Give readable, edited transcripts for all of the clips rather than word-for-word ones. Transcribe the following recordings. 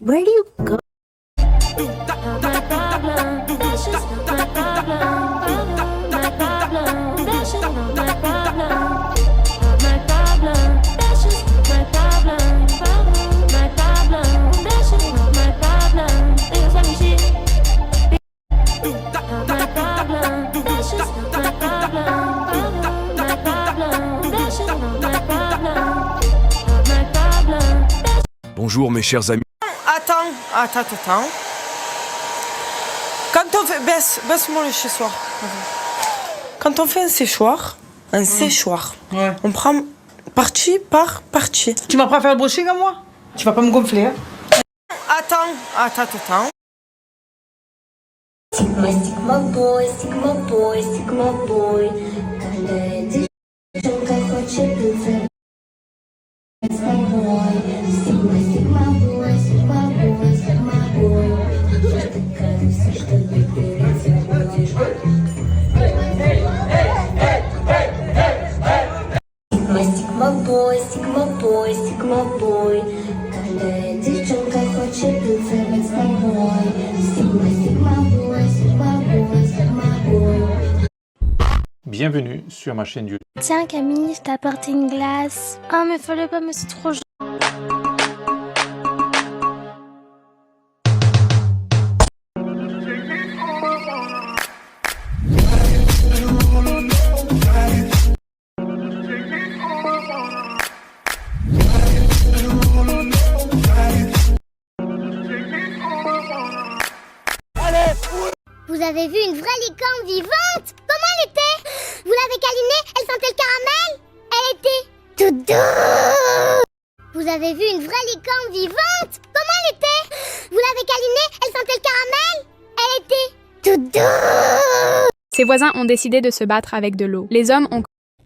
Where do you go? Bonjour mes chers amis. Attends. Quand on fait... Baisse-moi le séchoir. Quand on fait un séchoir, Ouais. on prend partie par partie. Tu vas pas faire le brushing à moi? Tu vas pas me gonfler, hein? Attends. Sigma boy, Sigma boy, Sigma boy. Каждая девчонка хочет быть Sigma boy. Sigma boy, Sigma boy, Sigma boy. Я такая вся, что выберется будешь. Sigma boy, Sigma boy, Sigma boy. Каждая девчонка хочет быть Sigma boy. Sigma boy, Sigma boy, Sigma boy. Bienvenue sur ma chaîne YouTube. Tiens Camille, je t'ai apporté une glace. Oh mais fallait pas, mais c'est trop chaud. Vous avez vu une vraie licorne vivante? Comment elle était? Vous l'avez câlinée? Elle sentait le caramel? Elle était toute douce. Vous avez vu une vraie licorne vivante? Comment elle était? Vous l'avez câlinée? Elle sentait le caramel? Elle était toute douce. Ses voisins ont décidé de se battre avec de l'eau. Les hommes ont...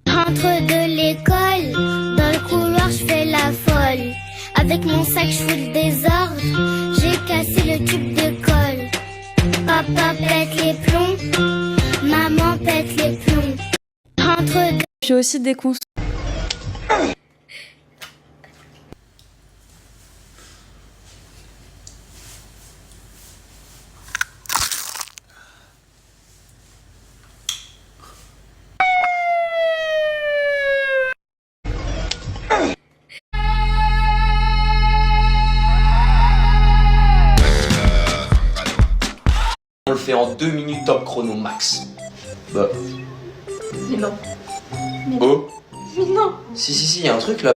Rentre de l'école, dans le couloir je fais la folle. Avec mon sac je fous le désordre, j'ai cassé le tube de colle. Papa pète les plombs, maman pète les plombs. Rentre de... J'ai aussi déconstruit. On le fait en 2 minutes top chrono max. Bah. Mais non. Oh. Mais non. Si, y a un truc là.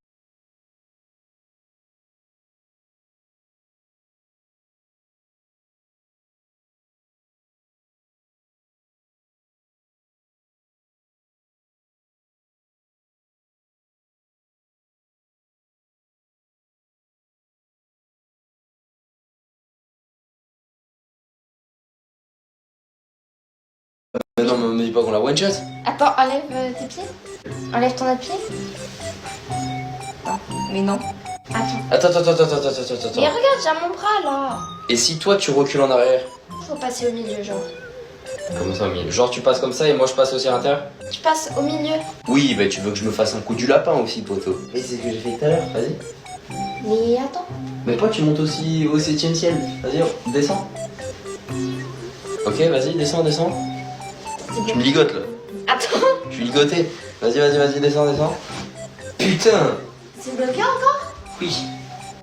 Mais non, mais me dis pas qu'on la one shot. Attends, enlève tes pieds. Enlève ton autre pied. Ah, mais non. Attends. Attends. Mais regarde, j'ai mon bras là. Et si toi tu recules en arrière? Faut passer au milieu, genre. Comme ça au milieu. Genre tu passes comme ça et moi je passe aussi à l'intérieur? Tu passes au milieu. Oui, bah tu veux que je me fasse un coup du lapin aussi, poto. Mais c'est ce que j'ai fait tout à l'heure, vas-y. Mais attends. Mais toi tu montes aussi au 7ème ciel. Vas-y, descends. Ok, vas-y, descends. Tu me ligotes là. Attends. Je suis ligoté. Vas-y, descends. Putain. C'est bloqué encore? Oui.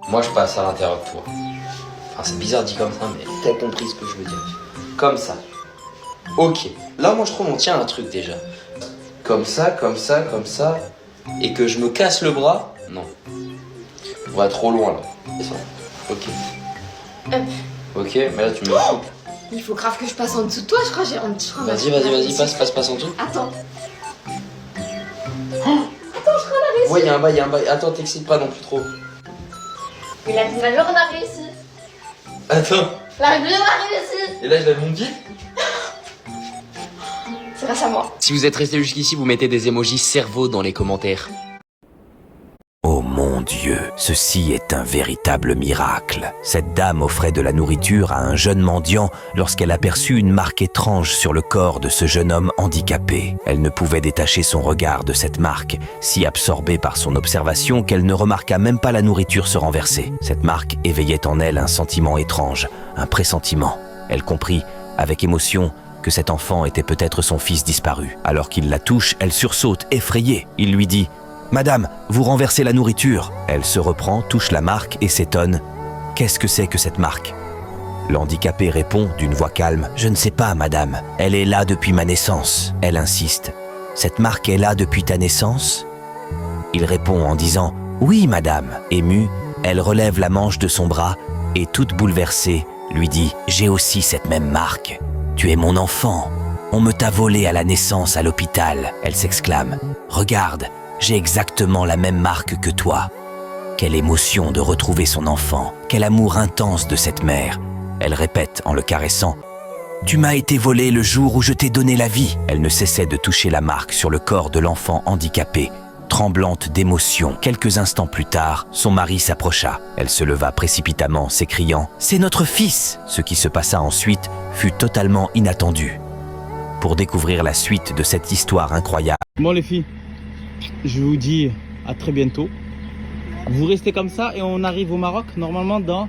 Moi je passe à l'intérieur de toi. Enfin c'est bizarre dit comme ça, mais t'as compris ce que je veux dire. Comme ça. Ok. Là moi je trouve on tient un truc déjà. Comme ça. Et que je me casse le bras? Non. On va trop loin là. Descends. Ok. Hop. Ok, mais là tu me coupes. Il faut grave que je passe en dessous de toi, je crois. Vas-y, passe en dessous. Attends. Ouais, y a un bail. Attends, t'excites pas non plus trop. Mais la valeur on a réussi. Attends. La valeur on a réussi. Et là je lève mon pied. C'est grâce à moi. Si vous êtes resté jusqu'ici, vous mettez des emojis cerveau dans les commentaires. Oh mon Dieu, ceci est un véritable miracle. Cette dame offrait de la nourriture à un jeune mendiant lorsqu'elle aperçut une marque étrange sur le corps de ce jeune homme handicapé. Elle ne pouvait détacher son regard de cette marque, si absorbée par son observation qu'elle ne remarqua même pas la nourriture se renverser. Cette marque éveillait en elle un sentiment étrange, un pressentiment. Elle comprit, avec émotion, que cet enfant était peut-être son fils disparu. Alors qu'il la touche, elle sursaute, effrayée. Il lui dit « Madame, vous renversez la nourriture !» Elle se reprend, touche la marque et s'étonne. Qu'est-ce que c'est que cette marque? L'handicapé répond d'une voix calme « Je ne sais pas, madame. Elle est là depuis ma naissance. » Elle insiste. « Cette marque est là depuis ta naissance ?» Il répond en disant « Oui, madame. » Émue, elle relève la manche de son bras et, toute bouleversée, lui dit « J'ai aussi cette même marque. Tu es mon enfant. On me t'a volé à la naissance à l'hôpital. » Elle s'exclame « Regarde, j'ai exactement la même marque que toi. » Quelle émotion de retrouver son enfant. Quel amour intense de cette mère. Elle répète en le caressant « Tu m'as été volé le jour où je t'ai donné la vie. » Elle ne cessait de toucher la marque sur le corps de l'enfant handicapé. Tremblante d'émotion, quelques instants plus tard, son mari s'approcha. Elle se leva précipitamment, s'écriant « C'est notre fils !» Ce qui se passa ensuite fut totalement inattendu. Pour découvrir la suite de cette histoire incroyable. Bon les filles, je vous dis à très bientôt. Vous restez comme ça et on arrive au Maroc normalement dans...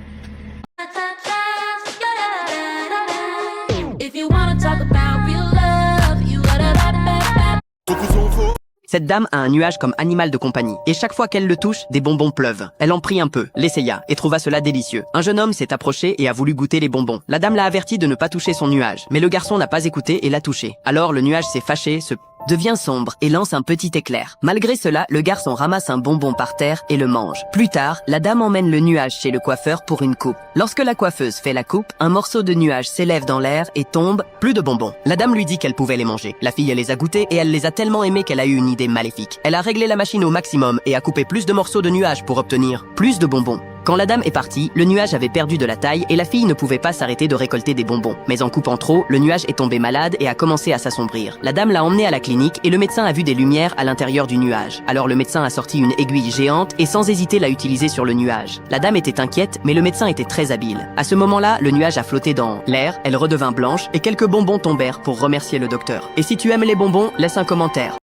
Cette dame a un nuage comme animal de compagnie, et chaque fois qu'elle le touche, des bonbons pleuvent. Elle en prit un peu, l'essaya, et trouva cela délicieux. Un jeune homme s'est approché et a voulu goûter les bonbons. La dame l'a averti de ne pas toucher son nuage, mais le garçon n'a pas écouté et l'a touché. Alors le nuage s'est fâché, devient sombre et lance un petit éclair. Malgré cela, le garçon ramasse un bonbon par terre et le mange. Plus tard, la dame emmène le nuage chez le coiffeur pour une coupe. Lorsque la coiffeuse fait la coupe, un morceau de nuage s'élève dans l'air et tombe, plus de bonbons. La dame lui dit qu'elle pouvait les manger. La fille les a goûtés et elle les a tellement aimés qu'elle a eu une idée maléfique. Elle a réglé la machine au maximum et a coupé plus de morceaux de nuage pour obtenir plus de bonbons. Quand la dame est partie, le nuage avait perdu de la taille et la fille ne pouvait pas s'arrêter de récolter des bonbons. Mais en coupant trop, le nuage est tombé malade et a commencé à s'assombrir. La dame l'a emmené à la clinique et le médecin a vu des lumières à l'intérieur du nuage. Alors le médecin a sorti une aiguille géante et sans hésiter l'a utilisée sur le nuage. La dame était inquiète, mais le médecin était très habile. À ce moment-là, le nuage a flotté dans l'air, elle redevint blanche et quelques bonbons tombèrent pour remercier le docteur. Et si tu aimes les bonbons, laisse un commentaire.